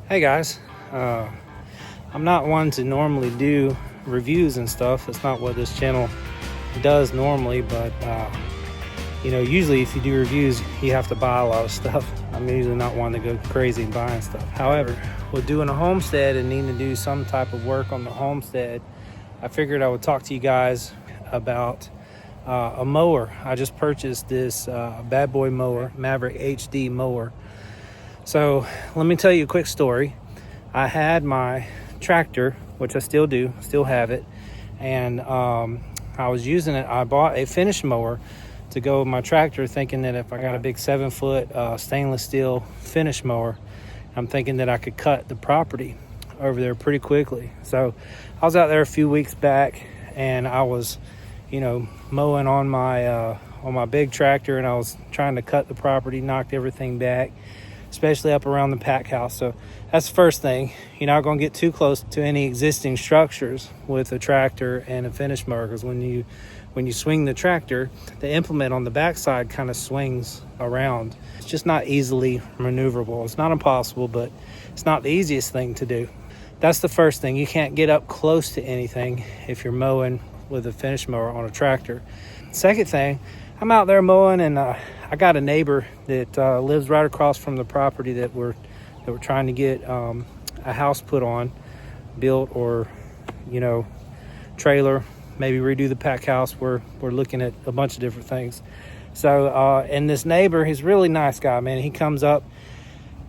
Hey guys, I'm not one to normally do reviews and stuff. It's not what this channel does normally, but usually if you do reviews, you have to buy a lot of stuff. I'm usually not one to go crazy and buying stuff. However, with doing a homestead and needing to do some type of work on the homestead, I figured I would talk to you guys about a mower. I just purchased this bad boy mower, Maverick HD mower. So let me tell you a quick story. I had my tractor, which I still do, still have it, and I was using it. I bought a Finish Mower to go with my tractor, thinking that if I got a big 7-foot stainless steel Finish Mower, I'm thinking that I could cut the property over there pretty quickly. So I was out there a few weeks back, and I was, mowing on my big tractor, and I was trying to cut the property, knocked everything back, especially up around the pack house. So that's the first thing. You're not going to get too close to any existing structures with a tractor and a Finish mower, because when you swing the tractor, the implement on the backside kind of swings around. It's just not easily maneuverable. It's not impossible, but it's not the easiest thing to do. That's the first thing. You can't get up close to anything if you're mowing with a Finish mower on a tractor. Second thing, I'm out there mowing, and I got a neighbor that lives right across from the property that we're trying to get a house put on, built, or trailer, maybe redo the pack house. We're looking at a bunch of different things. So and this neighbor, he's a really nice guy, man. He comes up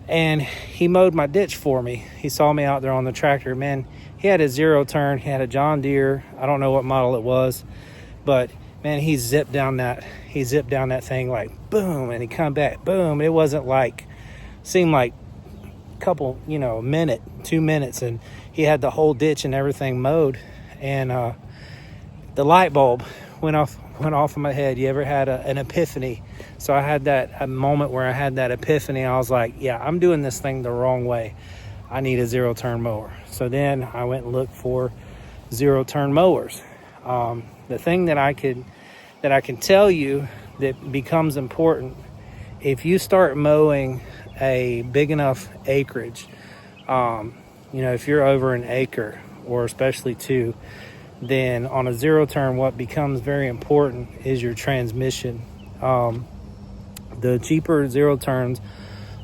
and he mowed my ditch for me. He saw me out there on the tractor, man. He had a 0-turn. He had a John Deere. I don't know what model it was, but man, he zipped down that thing like boom, and he come back boom. It wasn't like, seemed like a couple, minute, 2 minutes, and he had the whole ditch and everything mowed. And the light bulb went off in my head. You ever had an epiphany? So I had a moment where I had that epiphany. I was like, yeah, I'm doing this thing the wrong way. I need a 0-turn mower. So then I went and looked for 0-turn mowers. The thing that I can tell you that becomes important, if you start mowing a big enough acreage, if you're over an acre, or especially 2, then on a 0-turn, what becomes very important is your transmission. The cheaper 0-turns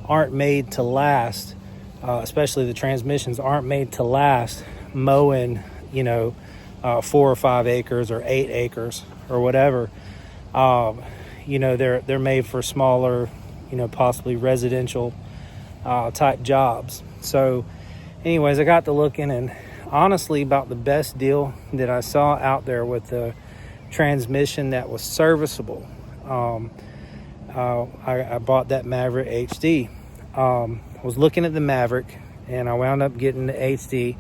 aren't made to last, especially the transmissions aren't made to last mowing 4 or 5 acres or 8 acres or whatever. They're made for smaller, possibly residential type jobs. So anyways, I got to looking, and honestly, about the best deal that I saw out there with the transmission that was serviceable, I bought that Maverick HD. Was looking at the Maverick, and I wound up getting the HD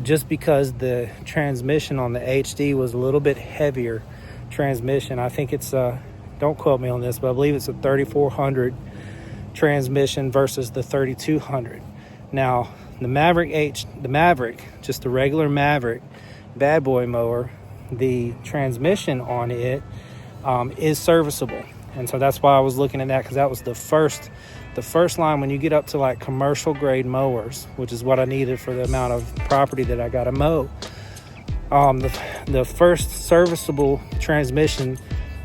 just because the transmission on the HD was a little bit heavier transmission. I think it's don't quote me on this, but I believe it's a 3400 transmission versus the 3200. Now the Maverick, just the regular Maverick bad boy mower, the transmission on it is serviceable, and so that's why I was looking at that, because that was the first line when you get up to like commercial grade mowers, which is what I needed for the amount of property that I got to mow. The first serviceable transmission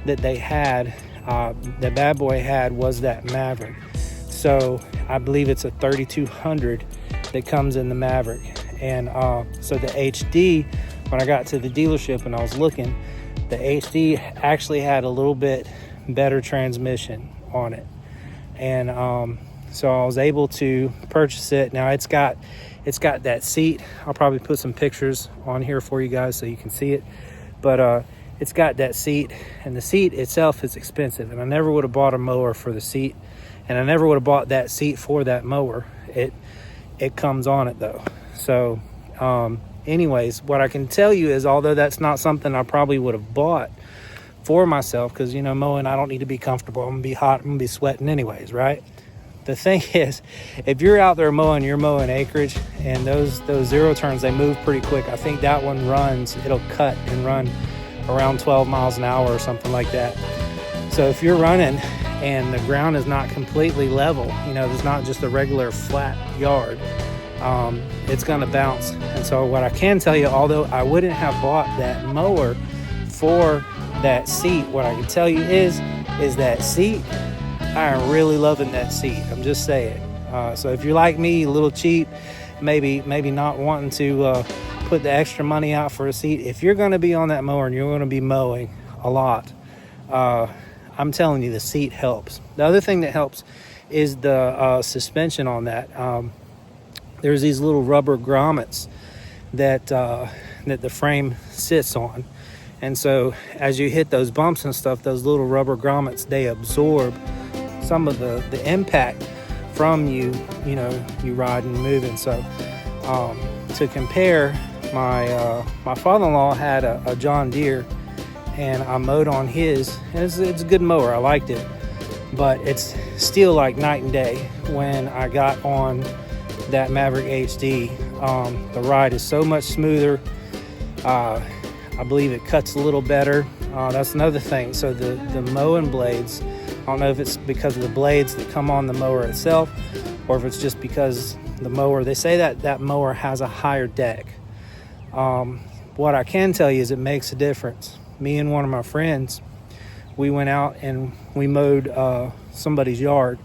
that they had, the bad boy had, was that Maverick. So I believe it's a 3200 that comes in the Maverick. And so the HD, when I got to the dealership and I was looking, the HD actually had a little bit better transmission on it. And so I was able to purchase it. Now it's got that seat. I'll probably put some pictures on here for you guys so you can see it. But it's got that seat, and the seat itself is expensive. And I never would have bought a mower for the seat, and I never would have bought that seat for that mower. It comes on it though. So anyways, what I can tell you is, although that's not something I probably would have bought for myself, because mowing, I don't need to be comfortable. I'm gonna be hot, I'm gonna be sweating anyways, right? The thing is, if you're out there mowing, you're mowing acreage, and those 0-turns, they move pretty quick. I think that one it'll cut and run around 12 miles an hour or something like that. So if you're running and the ground is not completely level, you know, there's not just a regular flat yard, it's going to bounce. And so what I can tell you, although I wouldn't have bought that mower for that seat, what I can tell you is that seat, I am really loving that seat. I'm just saying. So if you're like me, a little cheap, maybe not wanting to put the extra money out for a seat, if you're going to be on that mower and you're going to be mowing a lot, I'm telling you, the seat helps. The other thing that helps is the suspension on that. There's these little rubber grommets that the frame sits on. And so as you hit those bumps and stuff, those little rubber grommets, they absorb some of the impact from you riding and moving. So to compare, my father-in-law had a John Deere, and I mowed on his, and it's a good mower. I liked it, but it's still like night and day when I got on that Maverick HD. The ride is so much smoother. I believe it cuts a little better. That's another thing. So the mowing blades, I don't know if it's because of the blades that come on the mower itself, or if it's just because the mower, they say that mower has a higher deck. What I can tell you is it makes a difference. Me and one of my friends, we went out and we mowed somebody's yard.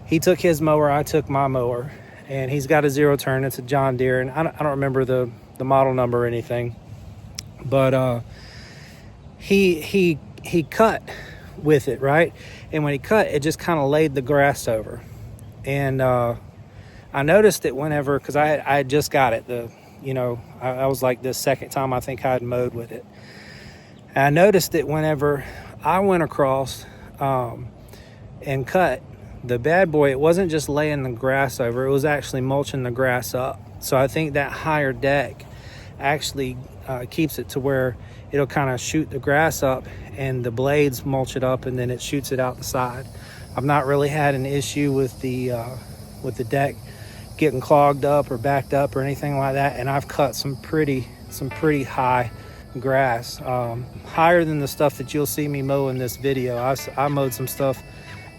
He took his mower, I took my mower, and he's got a zero turn. It's a John Deere, and I don't remember the model number or anything, but he cut with it, right? And when he cut, it just kind of laid the grass over. And I noticed it whenever, because I had just got it, I was like the second time I think I had mowed with it. And I noticed it whenever I went across and cut the bad boy, it wasn't just laying the grass over, it was actually mulching the grass up. So I think that higher deck actually keeps it to where it'll kind of shoot the grass up and the blades mulch it up, and then it shoots it out the side. I've not really had an issue with the deck getting clogged up or backed up or anything like that, and I've cut some pretty high grass, higher than the stuff that you'll see me mow in this video. I mowed some stuff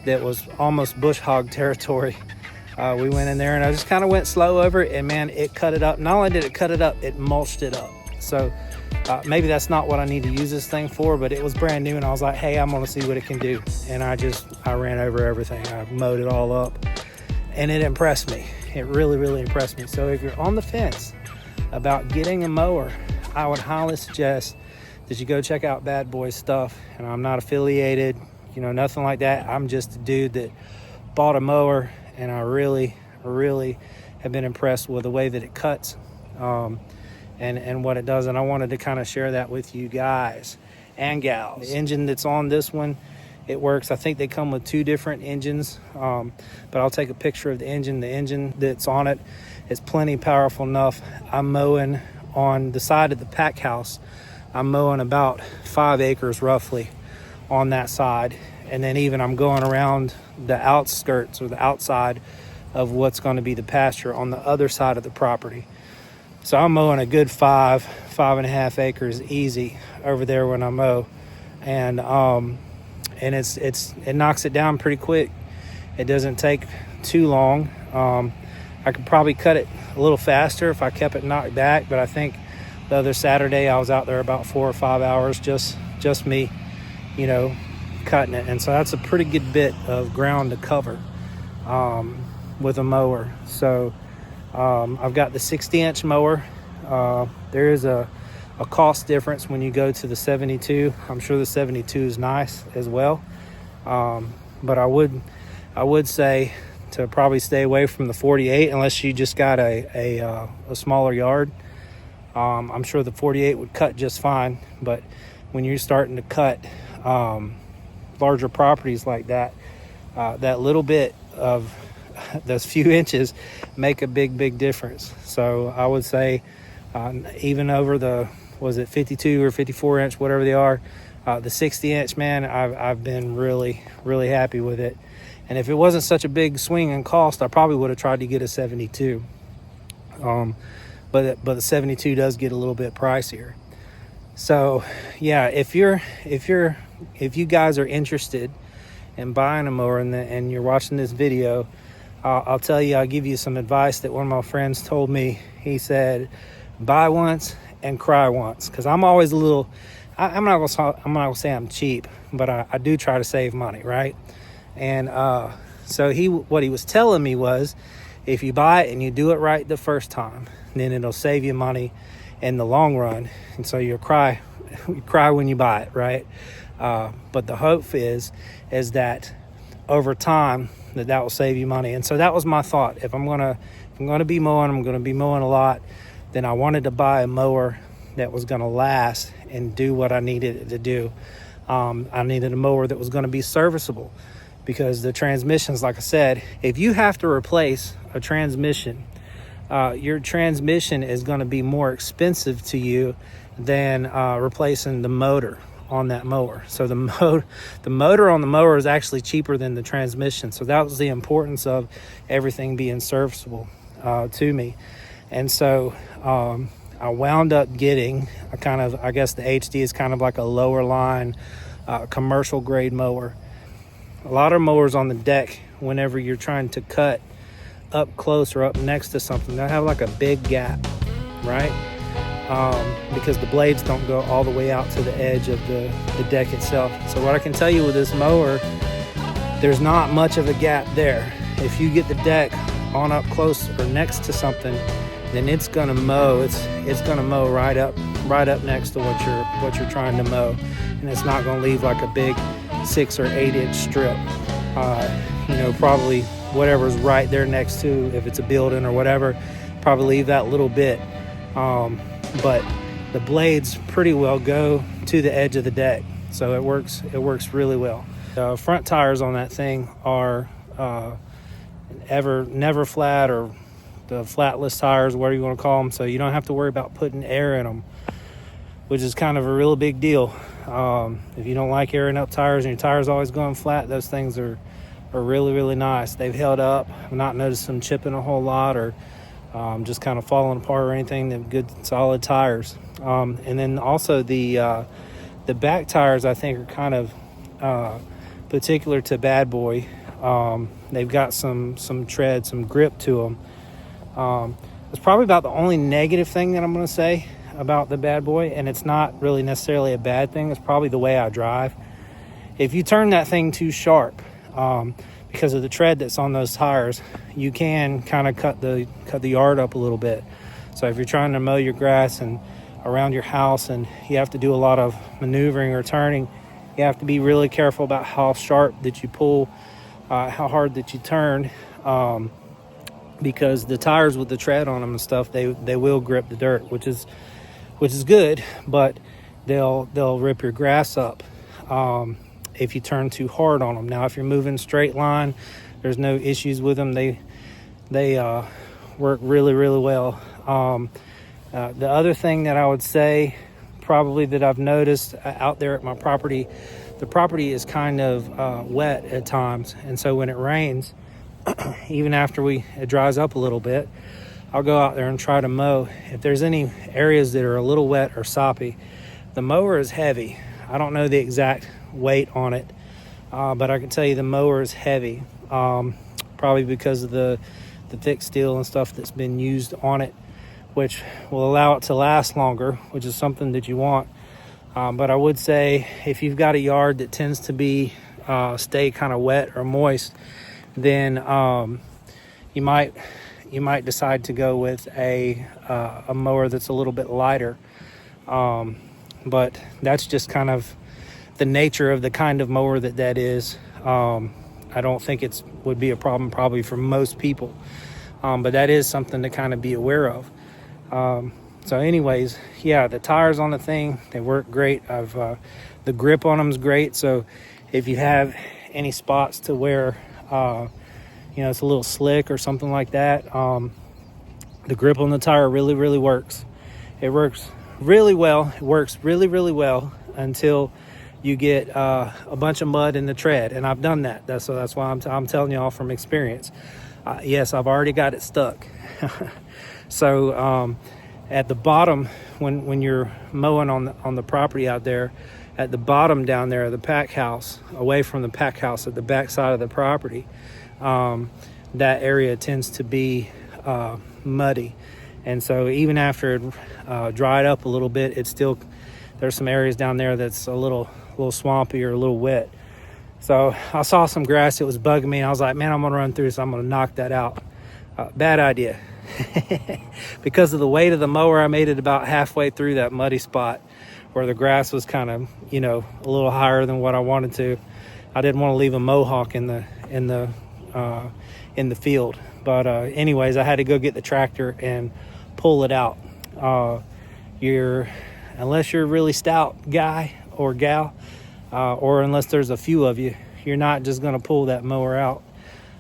that was almost bush hog territory. We went in there and I just kind of went slow over it, and man, it cut it up. Not only did it cut it up, it mulched it up. So maybe that's not what I need to use this thing for, but it was brand new and I was like, hey, I'm gonna see what it can do. And I ran over everything. I mowed it all up, and it impressed me. It really impressed me. So if you're on the fence about getting a mower, I would highly suggest that you go check out Bad Boy's stuff. And I'm not affiliated, nothing like that. I'm just a dude that bought a mower, and I really have been impressed with the way that it cuts and what it does. And I wanted to kind of share that with you guys and gals. The engine that's on this one, it works. I think they come with two different engines, but I'll take a picture of the engine. The engine that's on it is plenty powerful enough. I'm mowing on the side of the pack house. I'm mowing about 5 acres roughly on that side, and then even I'm going around the outskirts or the outside of what's going to be the pasture on the other side of the property. So I'm mowing a good 5.5 acres easy over there when I mow, and it knocks it down pretty quick. It doesn't take too long. I could probably cut it a little faster if I kept it knocked back, but I think the other Saturday I was out there about 4 or 5 hours, just me, cutting it. And so that's a pretty good bit of ground to cover with a mower. So I've got the 60-inch mower. There is a cost difference when you go to the 72. I'm sure the 72 is nice as well, but I would say to probably stay away from the 48 unless you just got a smaller yard. I'm sure the 48 would cut just fine, but when you're starting to cut larger properties like that, that little bit of those few inches make a big difference. So I would say even over the 52 or 54 inch, whatever they are, the 60 inch, man, I've been really happy with it. And if it wasn't such a big swing in cost, I probably would have tried to get a 72. But the 72 does get a little bit pricier. So yeah, if you guys are interested and buying a mower and you're watching this video, I'll give you some advice that one of my friends told me. He said, buy once and cry once. Because I'm always a little, I'm not gonna say I'm cheap, but I do try to save money, right? And so what he was telling me was, if you buy it and you do it right the first time, then it'll save you money in the long run. And so you cry when you buy it, right? But the hope is that over time that will save you money. And so that was my thought. If I'm gonna be mowing, I'm gonna be mowing a lot, then I wanted to buy a mower that was gonna last and do what I needed it to do. I needed a mower that was gonna be serviceable, because the transmissions, like I said, if you have to replace a transmission, your transmission is going to be more expensive to you than replacing the motor on that mower. So the motor on the mower is actually cheaper than the transmission. So that was the importance of everything being serviceable to me. And so I wound up getting I guess the HD is kind of like a lower line commercial grade mower. A lot of mowers on the deck, whenever you're trying to cut up close or up next to something, they'll have like a big gap, right? Because the blades don't go all the way out to the edge of the deck itself. So what I can tell you with this mower, there's not much of a gap there. If you get the deck on up close or next to something, then it's gonna mow. It's gonna mow right up next to what you're trying to mow, and it's not gonna leave like a big 6 or 8 inch strip. Probably whatever's right there next to, if it's a building or whatever, probably leave that little bit. But the blades pretty well go to the edge of the deck, so it works really well. Front tires on that thing are never flat, or the flatless tires, whatever you want to call them, so you don't have to worry about putting air in them, which is kind of a real big deal. If you don't like airing up tires and your tires always going flat, those things are really, really nice. They've held up. I've not noticed them chipping a whole lot or just kind of falling apart or anything. They're good, solid tires. And then also the back tires, I think, are kind of particular to Bad Boy. They've got some tread, some grip to them. It's probably about the only negative thing that I'm going to say about the Bad Boy, and it's not really necessarily a bad thing. It's probably the way I drive. If you turn that thing too sharp, because of the tread that's on those tires, you can kind of cut the yard up a little bit. So if you're trying to mow your grass and around your house and you have to do a lot of maneuvering or turning, you have to be really careful about how sharp that you pull, how hard that you turn, because the tires with the tread on them and stuff, they will grip the dirt, which is good, but they'll rip your grass up if you turn too hard on them. Now, if you're moving straight line, there's no issues with them. They work really, really well. The other thing that I would say, probably, that I've noticed out there at my property, the property is kind of wet at times, and so when it rains, even after it dries up a little bit, I'll go out there and try to mow. If there's any areas that are a little wet or soppy, the mower is heavy. I don't know the exact weight on it, but I can tell you the mower is heavy, probably because of the thick steel and stuff that's been used on it, which will allow it to last longer, which is something that you want. But I would say, if you've got a yard that tends to be stay kind of wet or moist, then you might decide to go with a mower that's a little bit lighter. But that's just kind of the nature of the kind of mower that is. I don't think would be a problem probably for most people, but that is something to kind of be aware of. So anyways, yeah, the tires on the thing, they work great. The grip on them is great. So if you have any spots to where it's a little slick or something like that, the grip on the tire really, really works. It works really well. It works really, really well until you get a bunch of mud in the tread, and I've done that. That's why I'm telling y'all from experience. Yes, I've already got it stuck. So at the bottom, when you're mowing on the property out there, at the bottom down there of the pack house, away from the pack house at the back side of the property, that area tends to be muddy. And so even after it dried up a little bit, it's still, there's some areas down there that's a little swampy or a little wet. So I saw some grass that was bugging me, and I was like, man, I'm gonna run through this, I'm gonna knock that out. Bad idea. Because of the weight of the mower, I made it about halfway through that muddy spot where the grass was kind of, you know, a little higher than what I wanted to. I didn't want to leave a mohawk in the field. But anyways, I had to go get the tractor and pull it out. Unless you're a really stout guy or gal, or unless there's a few of you, you're not just going to pull that mower out,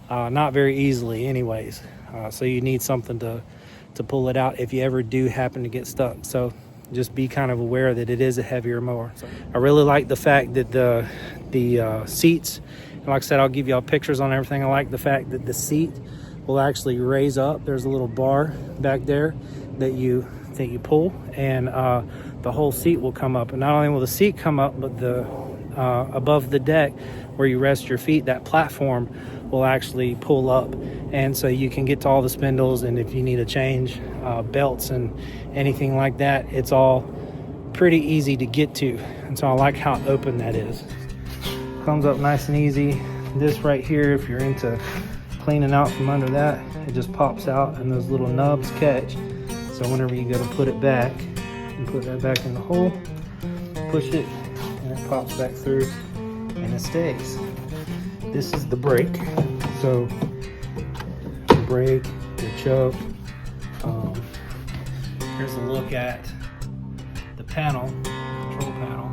not very easily anyways. So you need something to pull it out if you ever do happen to get stuck. So just be kind of aware that it is a heavier mower. So I really like the fact that the seats, and like I said, I'll give y'all pictures on everything. I like the fact that the seat will actually raise up. There's a little bar back there that you pull, and the whole seat will come up. And not only will the seat come up, but the above the deck where you rest your feet, that platform will actually pull up, and so you can get to all the spindles, and if you need to change belts and anything like that, it's all pretty easy to get to. And so I like how open that is. Comes up nice and easy. This right here, if you're into cleaning out from under that, it just pops out and those little nubs catch. So whenever you go to put it back, you put that back in the hole, push it, and it pops back through and it stays. This is the brake. So the brake, your choke. Here's a look at the panel, control panel.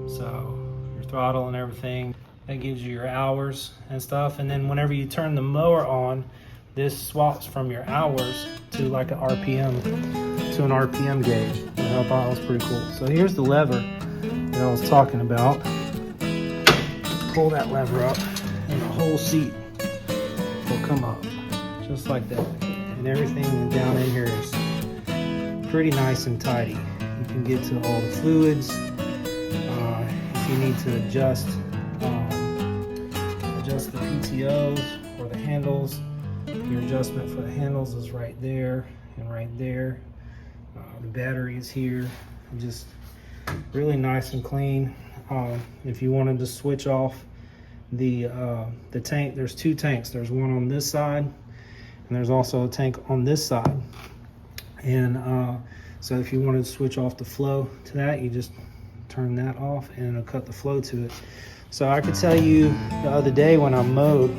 So your throttle and everything. That gives you your hours and stuff. And then whenever you turn the mower on, this swaps from your hours to like an RPM, to an RPM gauge. And I thought that was pretty cool. So here's the lever that I was talking about. Pull that lever up and the whole seat will come up just like that. And everything down in here is pretty nice and tidy. You can get to all the fluids. If you need to adjust the PTOs or the handles, your adjustment for the handles is right there and right there. The battery is here, just really nice and clean. If you wanted to switch off the tank, there's two tanks. There's one on this side, and there's also a tank on this side. And so if you wanted to switch off the flow to that, you just turn that off and it'll cut the flow to it. So I could tell you the other day when I mowed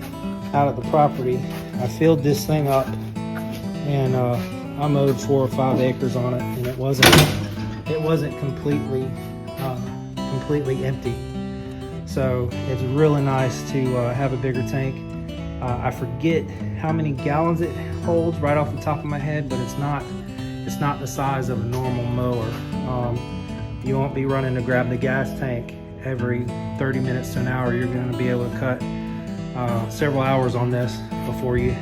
out of the property, I filled this thing up, and I mowed 4 or 5 acres on it, and it wasn't completely empty. So it's really nice to have a bigger tank. I forget how many gallons it holds right off the top of my head, but it's not the size of a normal mower. You won't be running to grab the gas tank every 30 minutes to an hour. You're going to be able to cut several hours on this before you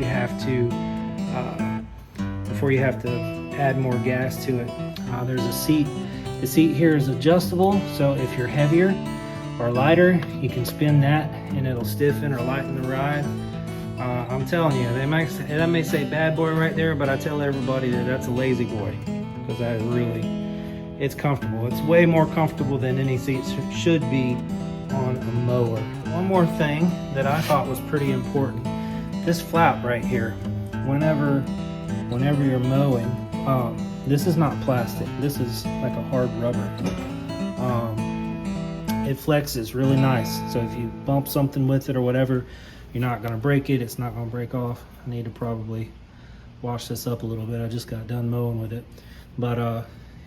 have to add more gas to it. There's a seat. The seat here is adjustable, so if you're heavier or lighter, you can spin that and it'll stiffen or lighten the ride. I'm telling you, that may say bad boy right there, but I tell everybody that that's a lazy boy, because it's comfortable. It's way more comfortable than any seat should be on a mower. One more thing that I thought was pretty important, this flap right here, whenever you're mowing, this is not plastic, this is like a hard rubber. It flexes really nice, so if you bump something with it or whatever, you're not going to break it, it's not going to break off. I need to probably wash this up a little bit, I just got done mowing with it. But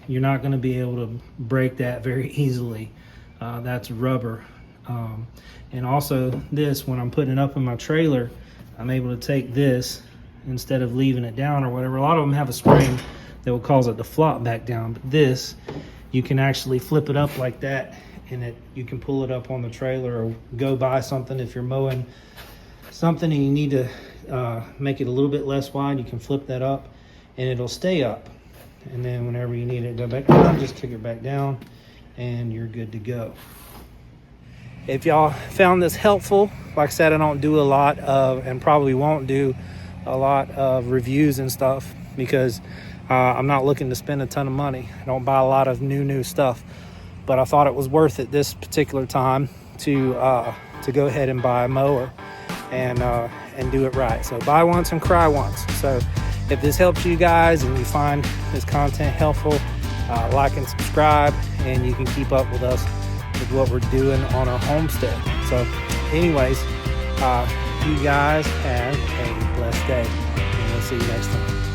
you're not going to be able to break that very easily. That's rubber. And also this, when I'm putting it up in my trailer, I'm able to take this instead of leaving it down or whatever. A lot of them have a spring that will cause it to flop back down, but this, you can actually flip it up like that, and you can pull it up on the trailer or go buy something. If you're mowing something and you need to make it a little bit less wide, you can flip that up and it'll stay up. And then whenever you need it to go back down, just kick it back down and you're good to go. If y'all found this helpful, like I said, I don't do a lot of, and probably won't do a lot of reviews and stuff, because I'm not looking to spend a ton of money. I don't buy a lot of new stuff, but I thought it was worth it this particular time to go ahead and buy a mower and do it right. So buy once and cry once. So if this helps you guys and you find this content helpful, like and subscribe, and you can keep up with us with what we're doing on our homestead. So anyways, you guys have a blessed day, and we'll see you next time.